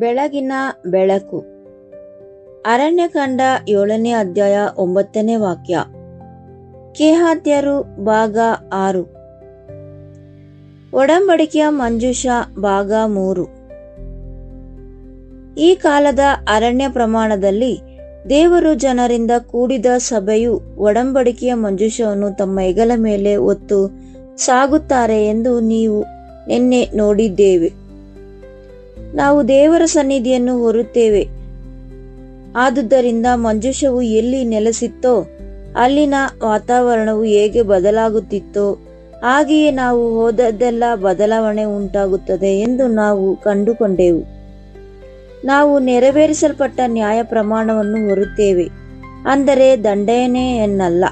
ಬೆಳಗಿನ ಬೆಳಕು. ಅರಣ್ಯಕಾಂಡ 7ನೇ ಅಧ್ಯಾಯ 9ನೇ ವಾಕ್ಯ. ಕೆಹಾತ್ಯರು ಭಾಗ 6. ಒಡಂಬಡಿಕೆಯ ಮಂಜೂಷ ಭಾಗ 3. ಈ ಕಾಲದ ಅರಣ್ಯ ಪ್ರಮಾಣದಲ್ಲಿ ದೇವರು ಜನರಿಂದ ಕೂಡಿದ ಸಭೆಯು ಒಡಂಬಡಿಕೆಯ ಮಂಜೂಷವನ್ನು ತಮ್ಮ ಹೆಗಲ ಮೇಲೆ ಹೊತ್ತು ಸಾಗುತ್ತಾರೆ ಎಂದು ನೀವು ನಿನ್ನೆ ನೋಡಿದ್ದೇವೆ. ನಾವು ದೇವರ ಸನ್ನಿಧಿಯನ್ನು ಹೊರುತ್ತೇವೆ. ಆದುದರಿಂದ ಮಂಜೂಷವು ಎಲ್ಲಿ ನೆಲೆಸಿತ್ತೋ ಅಲ್ಲಿನ ವಾತಾವರಣವು ಹೇಗೆ ಬದಲಾಗುತ್ತಿತ್ತೋ ಹಾಗೆಯೇ ನಾವು ಹೋದದ್ದೆಲ್ಲ ಬದಲಾವಣೆ ಉಂಟಾಗುತ್ತದೆ ಎಂದು ನಾವು ಕಂಡುಕೊಂಡೆವು. ನಾವು ನೆರವೇರಿಸಲ್ಪಟ್ಟ ನ್ಯಾಯ ಪ್ರಮಾಣವನ್ನು ಹೊರುತ್ತೇವೆ, ಅಂದರೆ ದಂಡನೆಯನ್ನಲ್ಲ,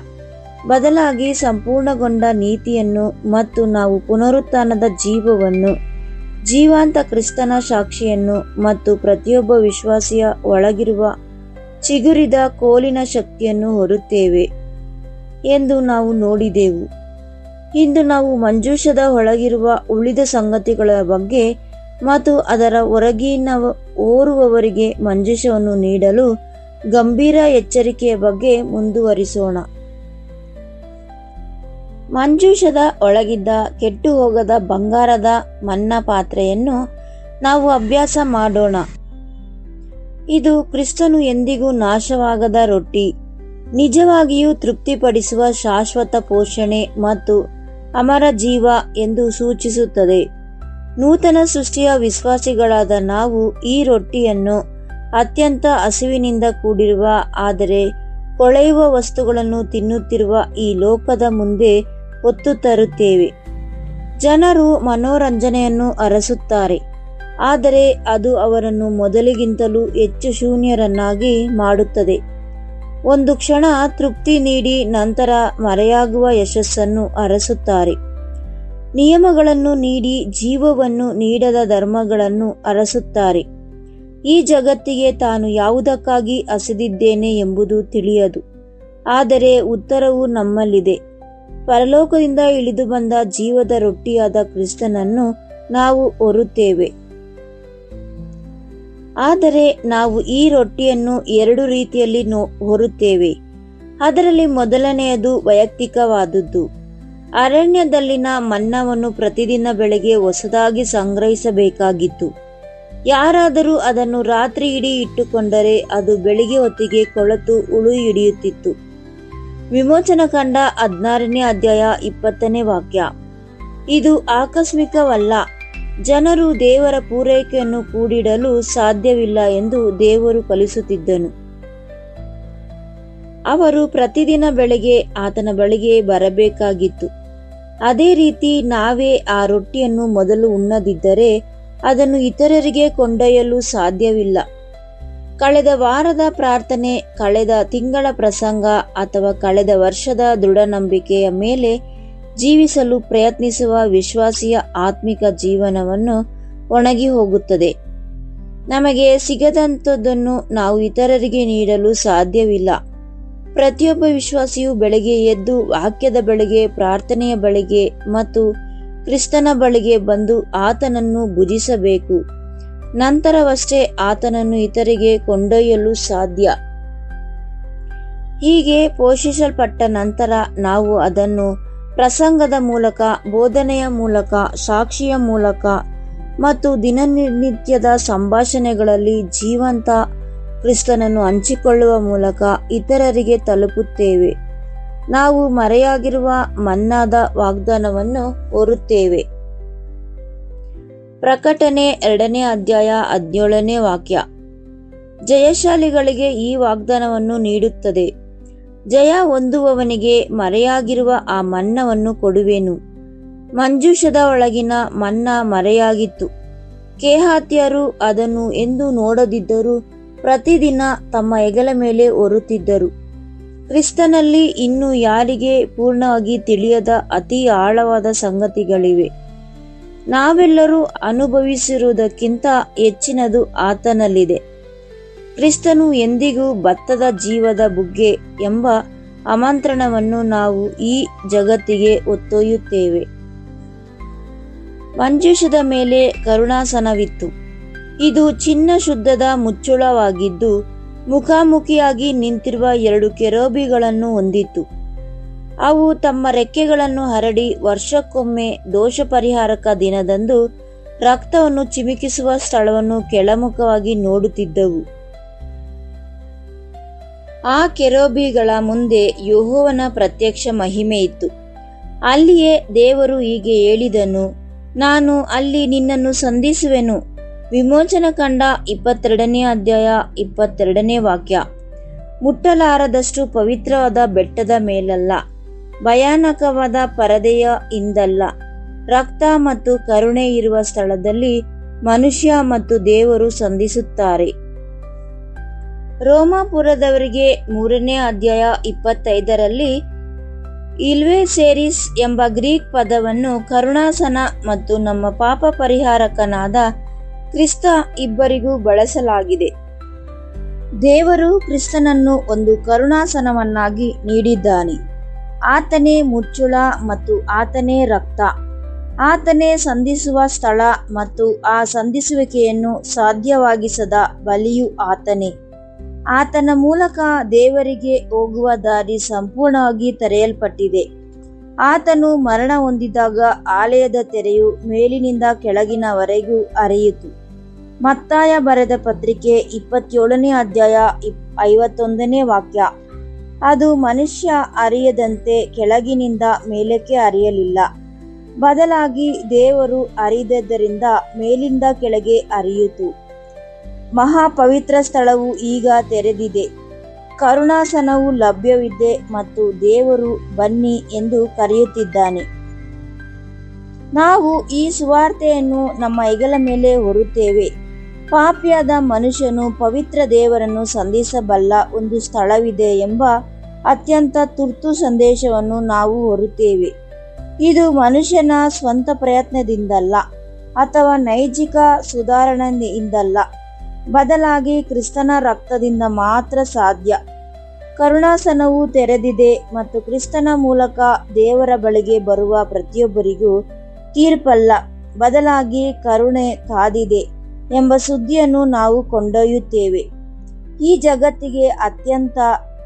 ಬದಲಾಗಿ ಸಂಪೂರ್ಣಗೊಂಡ ನೀತಿಯನ್ನು. ಮತ್ತು ನಾವು ಪುನರುತ್ಥಾನದ ಜೀವವನ್ನು, ಜೀವಂತ ಕ್ರಿಸ್ತನ ಸಾಕ್ಷಿಯನ್ನು ಮತ್ತು ಪ್ರತಿಯೊಬ್ಬ ವಿಶ್ವಾಸಿಯ ಒಳಗಿರುವ ಚಿಗುರಿದ ಕೋಲಿನ ಶಕ್ತಿಯನ್ನು ಹೊರುತ್ತೇವೆ ಎಂದು ನಾವು ನೋಡಿದೆವು. ಇಂದು ನಾವು ಮಂಜೂಷದ ಒಳಗಿರುವ ಉಳಿದ ಸಂಗತಿಗಳ ಬಗ್ಗೆ ಮತ್ತು ಅದರ ಹೊರಗಿನ ಓರುವವರಿಗೆ ಮಂಜೂಷವನ್ನು ನೀಡಲು ಗಂಭೀರ ಎಚ್ಚರಿಕೆಯ ಬಗ್ಗೆ ಮುಂದುವರಿಸೋಣ. ಮಂಜೂಷದ ಒಳಗಿದ್ದ ಕೆಟ್ಟು ಹೋಗದ ಬಂಗಾರದ ಮನ್ನಾ ಪಾತ್ರೆಯನ್ನು ನಾವು ಅಭ್ಯಾಸ ಮಾಡೋಣ. ಇದು ಕ್ರಿಸ್ತನು ಎಂದಿಗೂ ನಾಶವಾಗದ ರೊಟ್ಟಿ, ನಿಜವಾಗಿಯೂ ತೃಪ್ತಿಪಡಿಸುವ ಶಾಶ್ವತ ಪೋಷಣೆ ಮತ್ತು ಅಮರ ಜೀವ ಎಂದು ಸೂಚಿಸುತ್ತದೆ. ನೂತನ ಸೃಷ್ಟಿಯ ವಿಶ್ವಾಸಿಗಳಾದ ನಾವು ಈ ರೊಟ್ಟಿಯನ್ನು ಅತ್ಯಂತ ಹಸಿವಿನಿಂದ ಕೂಡಿರುವ ಆದರೆ ಕೊಳೆಯುವ ವಸ್ತುಗಳನ್ನು ತಿನ್ನುತ್ತಿರುವ ಈ ಲೋಕದ ಮುಂದೆ ಹೊತ್ತು ತರುತ್ತೇವೆ. ಜನರು ಮನೋರಂಜನೆಯನ್ನು ಅರಸುತ್ತಾರೆ, ಆದರೆ ಅದು ಅವರನ್ನು ಮೊದಲಿಗಿಂತಲೂ ಹೆಚ್ಚು ಶೂನ್ಯರನ್ನಾಗಿ ಮಾಡುತ್ತದೆ. ಒಂದು ಕ್ಷಣ ತೃಪ್ತಿ ನೀಡಿ ನಂತರ ಮರೆಯಾಗುವ ಯಶಸ್ಸನ್ನು ಅರಸುತ್ತಾರೆ. ನಿಯಮಗಳನ್ನು ನೀಡಿ ಜೀವವನ್ನು ನೀಡದ ಧರ್ಮಗಳನ್ನು ಅರಸುತ್ತಾರೆ. ಈ ಜಗತ್ತಿಗೆ ತಾನು ಯಾವುದಕ್ಕಾಗಿ ಹಸಿದಿದ್ದೇನೆ ಎಂಬುದು ತಿಳಿಯದು, ಆದರೆ ಉತ್ತರವು ನಮ್ಮಲ್ಲಿದೆ. ಪರಲೋಕದಿಂದ ಇಳಿದು ಬಂದ ಜೀವದ ರೊಟ್ಟಿಯಾದ ಕ್ರಿಸ್ತನನ್ನು ನಾವು ಹೊರುತ್ತೇವೆ. ಆದರೆ ನಾವು ಈ ರೊಟ್ಟಿಯನ್ನು 2 ರೀತಿಯಲ್ಲಿ ಹೊರುತ್ತೇವೆ. ಅದರಲ್ಲಿ ಮೊದಲನೆಯದು ವೈಯಕ್ತಿಕವಾದದ್ದು. ಅರಣ್ಯದಲ್ಲಿನ ಮನ್ನವನ್ನು ಪ್ರತಿದಿನ ಬೆಳಗ್ಗೆ ಹೊಸದಾಗಿ ಸಂಗ್ರಹಿಸಬೇಕಾಗಿತ್ತು. ಯಾರಾದರೂ ಅದನ್ನು ರಾತ್ರಿ ಇಡೀ ಇಟ್ಟುಕೊಂಡರೆ ಅದು ಬೆಳಿಗ್ಗೆ ಹೊತ್ತಿಗೆ ಕೊಳೆತು ಹುಳು ಹಿಡಿಯುತ್ತಿತ್ತು. ವಿಮೋಚನಕಾಂಡ 16ನೇ ಅಧ್ಯಾಯ 20ನೇ ವಾಕ್ಯ. ಇದು ಆಕಸ್ಮಿಕವಲ್ಲ. ಜನರು ದೇವರ ಪೂರೈಕೆಯನ್ನು ಕೂಡಿಡಲು ಸಾಧ್ಯವಿಲ್ಲ ಎಂದು ದೇವರು ಕಲಿಸುತ್ತಿದ್ದನು. ಅವರು ಪ್ರತಿದಿನ ಬೆಳಗ್ಗೆ ಆತನ ಬಳಿಗೆ ಬರಬೇಕಾಗಿತ್ತು. ಅದೇ ರೀತಿ ನಾವೇ ಆ ರೊಟ್ಟಿಯನ್ನು ಮೊದಲು ಉಣ್ಣದಿದ್ದರೆ ಅದನ್ನು ಇತರರಿಗೆ ಕೊಂಡೊಯ್ಯಲು ಸಾಧ್ಯವಿಲ್ಲ. ಕಳೆದ ವಾರದ ಪ್ರಾರ್ಥನೆ, ಕಳೆದ ತಿಂಗಳ ಪ್ರಸಂಗ ಅಥವಾ ಕಳೆದ ವರ್ಷದ ದೃಢನಂಬಿಕೆಯ ಮೇಲೆ ಜೀವಿಸಲು ಪ್ರಯತ್ನಿಸುವ ವಿಶ್ವಾಸಿಯ ಆತ್ಮಿಕ ಜೀವನವನ್ನು ಒಣಗಿ ಹೋಗುತ್ತದೆ. ನಮಗೆ ಸಿಗದಂಥದ್ದನ್ನು ನಾವು ಇತರರಿಗೆ ನೀಡಲು ಸಾಧ್ಯವಿಲ್ಲ. ಪ್ರತಿಯೊಬ್ಬ ವಿಶ್ವಾಸಿಯು ಬೆಳಗ್ಗೆ ಎದ್ದು ವಾಕ್ಯದ ಬಳಿಗೆ, ಪ್ರಾರ್ಥನೆಯ ಬಳಿಗೆ ಮತ್ತು ಕ್ರಿಸ್ತನ ಬಳಿಗೆ ಬಂದು ಆತನನ್ನು ಭುಜಿಸಬೇಕು. ನಂತರವಷ್ಟೇ ಆತನನ್ನು ಇತರಿಗೆ ಕೊಂಡೊಯ್ಯಲು ಸಾಧ್ಯ. ಹೀಗೆ ಪೋಷಿಸಲ್ಪಟ್ಟ ನಂತರ ನಾವು ಅದನ್ನು ಪ್ರಸಂಗದ ಮೂಲಕ, ಬೋಧನೆಯ ಮೂಲಕ, ಸಾಕ್ಷಿಯ ಮೂಲಕ ಮತ್ತು ದಿನನಿತ್ಯದ ಸಂಭಾಷಣೆಗಳಲ್ಲಿ ಜೀವಂತ ಕ್ರಿಸ್ತನನ್ನು ಹಂಚಿಕೊಳ್ಳುವ ಮೂಲಕ ಇತರರಿಗೆ ತಲುಪುತ್ತೇವೆ. ನಾವು ಮರೆಯಾಗಿರುವ ಮನ್ನಾದ ವಾಗ್ದಾನವನ್ನು ಹೊರುತ್ತೇವೆ. ಪ್ರಕಟಣೆ 2ನೇ ಅಧ್ಯಾಯ 17ನೇ ವಾಕ್ಯ. ಜಯಶಾಲಿಗಳಿಗೆ ಈ ವಾಗ್ದಾನವನ್ನು ನೀಡುತ್ತದೆ. ಜಯ ಹೊಂದುವವನಿಗೆ ಮರೆಯಾಗಿರುವ ಆ ಮನ್ನವನ್ನು ಕೊಡುವೆನು. ಮಂಜೂಷದ ಒಳಗಿನ ಮನ್ನಾ ಮರೆಯಾಗಿತ್ತು. ಕೆಹಾತ್ಯರು ಅದನ್ನು ಎಂದೂ ನೋಡದಿದ್ದರೂ ಪ್ರತಿದಿನ ತಮ್ಮ ಹೆಗಲ ಮೇಲೆ ಹೊರುತ್ತಿದ್ದರು. ಕ್ರಿಸ್ತನಲ್ಲಿ ಇನ್ನೂ ಯಾರಿಗೆ ಪೂರ್ಣವಾಗಿ ತಿಳಿಯದ ಅತಿ ಆಳವಾದ ಸಂಗತಿಗಳಿವೆ. ನಾವೆಲ್ಲರೂ ಅನುಭವಿಸಿರುವುದಕ್ಕಿಂತ ಹೆಚ್ಚಿನದು ಆತನಲ್ಲಿದೆ. ಕ್ರಿಸ್ತನು ಎಂದಿಗೂ ಭತ್ತದ ಜೀವದ ಬುಗ್ಗೆ ಎಂಬ ಆಮಂತ್ರಣವನ್ನು ನಾವು ಈ ಜಗತ್ತಿಗೆ ಹೊತ್ತೊಯ್ಯುತ್ತೇವೆ. ಮಂಜೂಷದ ಮೇಲೆ ಕರುಣಾಸನವಿತ್ತು. ಇದು ಚಿನ್ನ ಶುದ್ಧದ ಮುಚ್ಚಳವಾಗಿದ್ದು ಮುಖಾಮುಖಿಯಾಗಿ ನಿಂತಿರುವ 2 ಕೆರೂಬಿಗಳನ್ನು ಹೊಂದಿತ್ತು. ಅವು ತಮ್ಮ ರೆಕ್ಕೆಗಳನ್ನು ಹರಡಿ ವರ್ಷಕ್ಕೊಮ್ಮೆ ದೋಷ ಪರಿಹಾರಕ ದಿನದಂದು ರಕ್ತವನ್ನು ಚಿಮುಕಿಸುವ ಸ್ಥಳವನ್ನು ಕೆಳಮುಖವಾಗಿ ನೋಡುತ್ತಿದ್ದವು. ಆ ಕೆರೂಬಿಗಳ ಮುಂದೆ ಯೆಹೋವನ ಪ್ರತ್ಯಕ್ಷ ಮಹಿಮೆ ಇತ್ತು. ಅಲ್ಲಿಯೇ ದೇವರು ಹೀಗೆ ಹೇಳಿದನು, ನಾನು ಅಲ್ಲಿ ನಿನ್ನನ್ನು ಸಂಧಿಸುವೆನು. ವಿಮೋಚನಕಾಂಡ 22ನೇ ಅಧ್ಯಾಯ 22ನೇ ವಾಕ್ಯ. ಮುಟ್ಟಲಾರದಷ್ಟು ಪವಿತ್ರವಾದ ಬೆಟ್ಟದ ಮೇಲಲ್ಲ, ಭಯಾನಕವಾದ ಪರದೆಯ ಹಿಂದಲ್ಲ, ರಕ್ತ ಮತ್ತು ಕರುಣೆ ಇರುವ ಸ್ಥಳದಲ್ಲಿ ಮನುಷ್ಯ ಮತ್ತು ದೇವರು ಸಂಧಿಸುತ್ತಾರೆ. ರೋಮಾಪುರದವರಿಗೆ 3ನೇ ಅಧ್ಯಾಯ 25ರಲ್ಲಿ ಇಲ್ವೆಸೇರಿಸ್ ಎಂಬ ಗ್ರೀಕ್ ಪದವನ್ನು ಕರುಣಾಸನ ಮತ್ತು ನಮ್ಮ ಪಾಪ ಪರಿಹಾರಕನಾದ ಕ್ರಿಸ್ತ ಇಬ್ಬರಿಗೂ ಬಳಸಲಾಗಿದೆ. ದೇವರು ಕ್ರಿಸ್ತನನ್ನು ಒಂದು ಕರುಣಾಸನವನ್ನಾಗಿ ನೀಡಿದ್ದಾನೆ. ಆತನೇ ಮುಚ್ಚುಳ ಮತ್ತು ಆತನೇ ರಕ್ತ, ಆತನೇ ಸಂಧಿಸುವ ಸ್ಥಳ ಮತ್ತು ಆ ಸಂಧಿಸುವಿಕೆಯನ್ನು ಸಾಧ್ಯವಾಗಿಸದ ಬಲಿಯು ಆತನೇ. ಆತನ ಮೂಲಕ ದೇವರಿಗೆ ಹೋಗುವ ದಾರಿ ಸಂಪೂರ್ಣವಾಗಿ ತೆರೆಯಲ್ಪಟ್ಟಿದೆ. ಆತನು ಮರಣ ಹೊಂದಿದಾಗ ಆಲಯದ ತೆರೆಯು ಮೇಲಿನಿಂದ ಕೆಳಗಿನವರೆಗೂ ಹರಿಯಿತು. ಮತ್ತಾಯ ಬರೆದ ಪತ್ರಿಕೆ 27ನೇ ಅಧ್ಯಾಯ 51ನೇ ವಾಕ್ಯ. ಅದು ಮನುಷ್ಯ ಹರಿಯದಂತೆ ಕೆಳಗಿನಿಂದ ಮೇಲಕ್ಕೆ ಹರಿಯಲಿಲ್ಲ, ಬದಲಾಗಿ ದೇವರು ಹರಿದದ್ದರಿಂದ ಮೇಲಿಂದ ಕೆಳಗೆ ಹರಿಯಿತು. ಮಹಾಪವಿತ್ರ ಸ್ಥಳವು ಈಗ ತೆರೆದಿದೆ, ಕರುಣಾಸನವು ಲಭ್ಯವಿದೆ ಮತ್ತು ದೇವರು ಬನ್ನಿ ಎಂದು ಕರೆಯುತ್ತಿದ್ದಾನೆ. ನಾವು ಈ ಸುವಾರ್ತೆಯನ್ನು ನಮ್ಮ ಹೆಗಲ ಮೇಲೆ ಹೊರುತ್ತೇವೆ. ಪಾಪಿಯಾದ ಮನುಷ್ಯನು ಪವಿತ್ರ ದೇವರನ್ನು ಸಂಧಿಸಬಲ್ಲ ಒಂದು ಸ್ಥಳವಿದೆ ಎಂಬ ಅತ್ಯಂತ ತುರ್ತು ಸಂದೇಶವನ್ನು ನಾವು ಹೊರುತ್ತೇವೆ. ಇದು ಮನುಷ್ಯನ ಸ್ವಂತ ಪ್ರಯತ್ನದಿಂದಲ್ಲ ಅಥವಾ ನೈಜಿಕ ಸುಧಾರಣೆಯಿಂದಲ್ಲ, ಬದಲಾಗಿ ಕ್ರಿಸ್ತನ ರಕ್ತದಿಂದ ಮಾತ್ರ ಸಾಧ್ಯ. ಕರುಣಾಸನವು ತೆರೆದಿದೆ ಮತ್ತು ಕ್ರಿಸ್ತನ ಮೂಲಕ ದೇವರ ಬಳಿಗೆ ಬರುವ ಪ್ರತಿಯೊಬ್ಬರಿಗೂ ತೀರ್ಪಲ್ಲ, ಬದಲಾಗಿ ಕರುಣೆ ಕಾದಿದೆ ಎಂಬ ಸುದ್ದಿಯನ್ನು ನಾವು ಕೊಂಡೊಯ್ಯುತ್ತೇವೆ. ಈ ಜಗತ್ತಿಗೆ ಅತ್ಯಂತ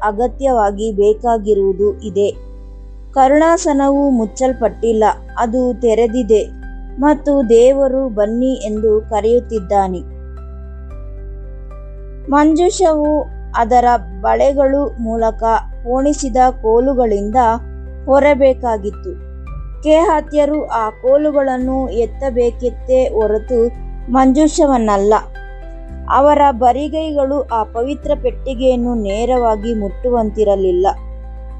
ಅಗತ್ಯವಾಗಿ ಬೇಕಾಗಿರುವುದು ಇದೆ. ಕರುಣಾಸನವು ಮುಚ್ಚಲ್ಪಟ್ಟಿಲ್ಲ, ಅದು ತೆರೆದಿದೆ ಮತ್ತು ದೇವರು ಬನ್ನಿ ಎಂದು ಕರೆಯುತ್ತಿದ್ದಾನೆ. ಮಂಜೂಷವು ಅದರ ಬಳೆಗಳು ಮೂಲಕ ಪೋಣಿಸಿದ ಕೋಲುಗಳಿಂದ ಹೊರಬೇಕಾಗಿತ್ತು. ಕೇಹಾತ್ಯರು ಆ ಕೋಲುಗಳನ್ನು ಎತ್ತಬೇಕಿತ್ತೇ ಹೊರತು ಮಂಜೂಷವನ್ನಲ್ಲ. ಅವರ ಬರಿಗೈಗಳು ಆ ಪವಿತ್ರ ಪೆಟ್ಟಿಗೆಯನ್ನು ನೇರವಾಗಿ ಮುಟ್ಟುವಂತಿರಲಿಲ್ಲ.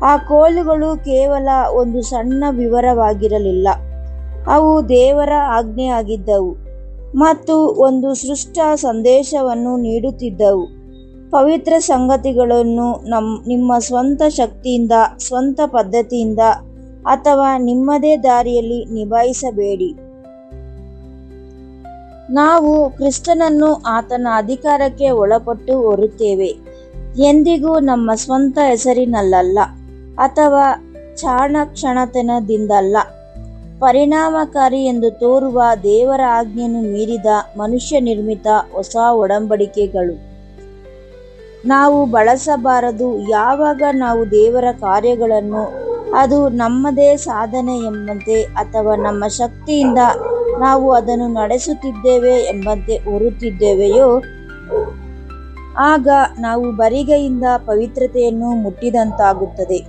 ಆ ಕೋಲುಗಳು ಕೇವಲ ಒಂದು ಸಣ್ಣ ವಿವರವಾಗಿರಲಿಲ್ಲ, ಅವು ದೇವರ ಆಜ್ಞೆಯಾಗಿದ್ದವು ಮತ್ತು ಒಂದು ಸೃಷ್ಟ ಸಂದೇಶವನ್ನು ನೀಡುತ್ತಿದ್ದವು. ಪವಿತ್ರ ಸಂಗತಿಗಳನ್ನು ನಿಮ್ಮ ಸ್ವಂತ ಶಕ್ತಿಯಿಂದ, ಸ್ವಂತ ಪದ್ಧತಿಯಿಂದ ಅಥವಾ ನಿಮ್ಮದೇ ದಾರಿಯಲ್ಲಿ ನಿಭಾಯಿಸಬೇಡಿ. ನಾವು ಕ್ರಿಸ್ತನನ್ನು ಆತನ ಅಧಿಕಾರಕ್ಕೆ ಒಳಪಟ್ಟು ಹೊರುತ್ತೇವೆ, ಎಂದಿಗೂ ನಮ್ಮ ಸ್ವಂತ ಹೆಸರಿನಲ್ಲ ಅಥವಾ ಚಾಣಾಕ್ಷತನದಿಂದಲ್ಲ. ಪರಿಣಾಮಕಾರಿ ಎಂದು ತೋರುವ ದೇವರ ಆಜ್ಞೆಯನ್ನು ಮೀರಿದ ಮನುಷ್ಯ ನಿರ್ಮಿತ ಹೊಸ ಒಡಂಬಡಿಕೆಗಳು ನಾವು ಬಳಸಬಾರದು. ಯಾವಾಗ ನಾವು ದೇವರ ಕಾರ್ಯಗಳನ್ನು ಅದು ನಮ್ಮದೇ ಸಾಧನೆ ಎಂಬಂತೆ ಅಥವಾ ನಮ್ಮ ಶಕ್ತಿಯಿಂದ ನಾವು ಅದನ್ನು ನಡೆಸುತ್ತಿದ್ದೇವೆ ಎಂಬಂತೆ ಹೊರುತ್ತಿದ್ದೇವೆಯೋ, ಆಗ ನಾವು ಬರಿಗೈಯಿಂದ ಪವಿತ್ರತೆಯನ್ನು ಮುಟ್ಟಿದಂತಾಗುತ್ತದೆ.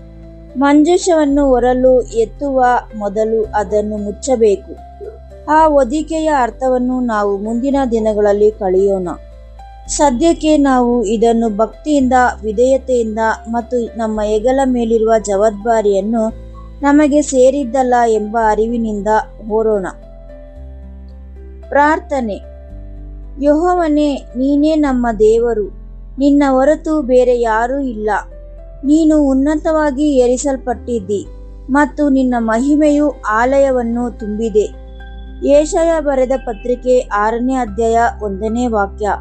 ಮಂಜೂಷವನ್ನು ಹೊರಲು ಎತ್ತುವ ಮೊದಲು ಅದನ್ನು ಮುಚ್ಚಬೇಕು. ಆ ಹೊದಿಕೆಯ ಅರ್ಥವನ್ನು ನಾವು ಮುಂದಿನ ದಿನಗಳಲ್ಲಿ ಕಲಿಯೋಣ. ಸದ್ಯಕ್ಕೆ ನಾವು ಇದನ್ನು ಭಕ್ತಿಯಿಂದ, ವಿಧೇಯತೆಯಿಂದ ಮತ್ತು ನಮ್ಮ ಹೆಗಲ ಮೇಲಿರುವ ಜವಾಬ್ದಾರಿಯನ್ನು ನಮಗೆ ಸೇರಿದ್ದಲ್ಲ ಎಂಬ ಅರಿವಿನಿಂದ ಹೊರೋಣ. ಪ್ರಾರ್ಥನೆ. ಯೆಹೋವನೇ, ನೀನೇ ನಮ್ಮ ದೇವರು, ನಿನ್ನ ಹೊರತು ಬೇರೆ ಯಾರೂ ಇಲ್ಲ. ನೀನು ಉನ್ನತವಾಗಿ ಏರಿಸಲ್ಪಟ್ಟಿದ್ದಿ ಮತ್ತು ನಿನ್ನ ಮಹಿಮೆಯು ಆಲಯವನ್ನು ತುಂಬಿದೆ. ಯೆಶಾಯ ಬರೆದ ಪತ್ರಿಕೆ 6ನೇ ಅಧ್ಯಾಯ 1ನೇ ವಾಕ್ಯ.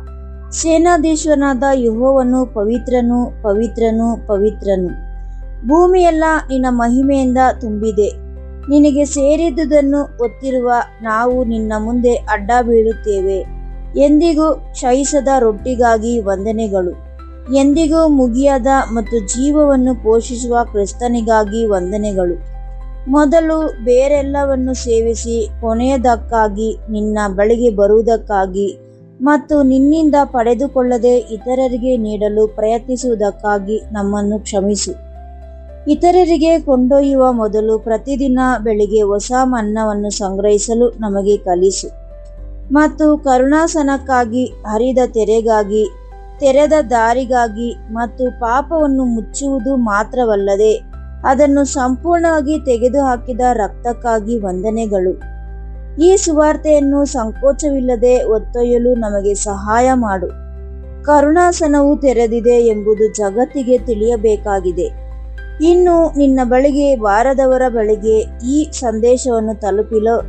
ಸೇನಾಧೀಶ್ವರನಾದ ಯೆಹೋವನು ಪವಿತ್ರನು, ಪವಿತ್ರನು, ಪವಿತ್ರನು. ಭೂಮಿಯೆಲ್ಲ ನಿನ್ನ ಮಹಿಮೆಯಿಂದ ತುಂಬಿದೆ. ನಿನಗೆ ಸೇರಿದುದನ್ನು ಒತ್ತಿರುವ ನಾವು ನಿನ್ನ ಮುಂದೆ ಅಡ್ಡ ಬೀಳುತ್ತೇವೆ. ಎಂದಿಗೂ ಕ್ಷಯಿಸದ ರೊಟ್ಟಿಗಾಗಿ ವಂದನೆಗಳು. ಎಂದಿಗೂ ಮುಗಿಯದ ಮತ್ತು ಜೀವವನ್ನು ಪೋಷಿಸುವ ಕ್ರಿಸ್ತನಿಗಾಗಿ ವಂದನೆಗಳು. ಮೊದಲು ಬೇರೆಲ್ಲವನ್ನು ಸೇವಿಸಿ ಕೊನೆಯದಕ್ಕಾಗಿ ನಿನ್ನ ಬಳಿಗೆ ಬರುವುದಕ್ಕಾಗಿ ಮತ್ತು ನಿನ್ನಿಂದ ಪಡೆದುಕೊಳ್ಳದೆ ಇತರರಿಗೆ ನೀಡಲು ಪ್ರಯತ್ನಿಸುವುದಕ್ಕಾಗಿ ನಮ್ಮನ್ನು ಕ್ಷಮಿಸು. ಇತರರಿಗೆ ಕೊಂಡೊಯ್ಯುವ ಮೊದಲು ಪ್ರತಿದಿನ ಬೆಳಿಗ್ಗೆ ಹೊಸ ಮನ್ನವನ್ನು ಸಂಗ್ರಹಿಸಲು ನಮಗೆ ಕಲಿಸು. ಮತ್ತು ಕರುಣಾಸನಕ್ಕಾಗಿ, ಹರಿದ ತೆರೆಗಾಗಿ, ತೆರೆದ ದಾರಿಗಾಗಿ ಮತ್ತು ಪಾಪವನ್ನು ಮುಚ್ಚುವುದು ಮಾತ್ರವಲ್ಲದೆ ಅದನ್ನು ಸಂಪೂರ್ಣವಾಗಿ ತೆಗೆದುಹಾಕಿದ ರಕ್ತಕ್ಕಾಗಿ ವಂದನೆಗಳು. ಈ ಸುವಾರ್ತೆಯನ್ನು ಸಂಕೋಚವಿಲ್ಲದೆ ಹೊತ್ತೊಯ್ಯಲು ನಮಗೆ ಸಹಾಯ ಮಾಡು. ಕರುಣಾಸನವು ತೆರೆದಿದೆ ಎಂಬುದು ಜಗತ್ತಿಗೆ ತಿಳಿಯಬೇಕಾಗಿದೆ. ಇನ್ನು ನಿನ್ನ ಬಳಿಗೆ ಬಾರದವರ ಬಳಿಗೆ ಈ ಸಂದೇಶವನ್ನು ತಲುಪಿಲು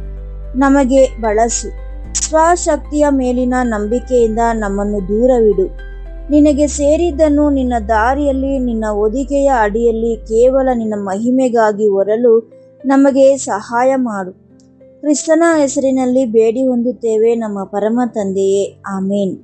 ನಮಗೆ ಬಳಸು. ಸ್ವಶಕ್ತಿಯ ಮೇಲಿನ ನಂಬಿಕೆಯಿಂದ ನಮ್ಮನ್ನು ದೂರವಿಡು. ನಿನಗೆ ಸೇರಿದ್ದನ್ನು ನಿನ್ನ ದಾರಿಯಲ್ಲಿ, ನಿನ್ನ ಹೊದಿಕೆಯ ಅಡಿಯಲ್ಲಿ ಕೇವಲ ನಿನ್ನ ಮಹಿಮೆಗಾಗಿ ಹೊರಲು ನಮಗೆ ಸಹಾಯ ಮಾಡು. ಕ್ರಿಸ್ತನ ಹೆಸರಿನಲ್ಲಿ ಬೇಡಿ ಹೊಂದುತ್ತೇವೆ ನಮ್ಮ ಪರಮ ತಂದೆಯೇ, ಆಮೇನ್.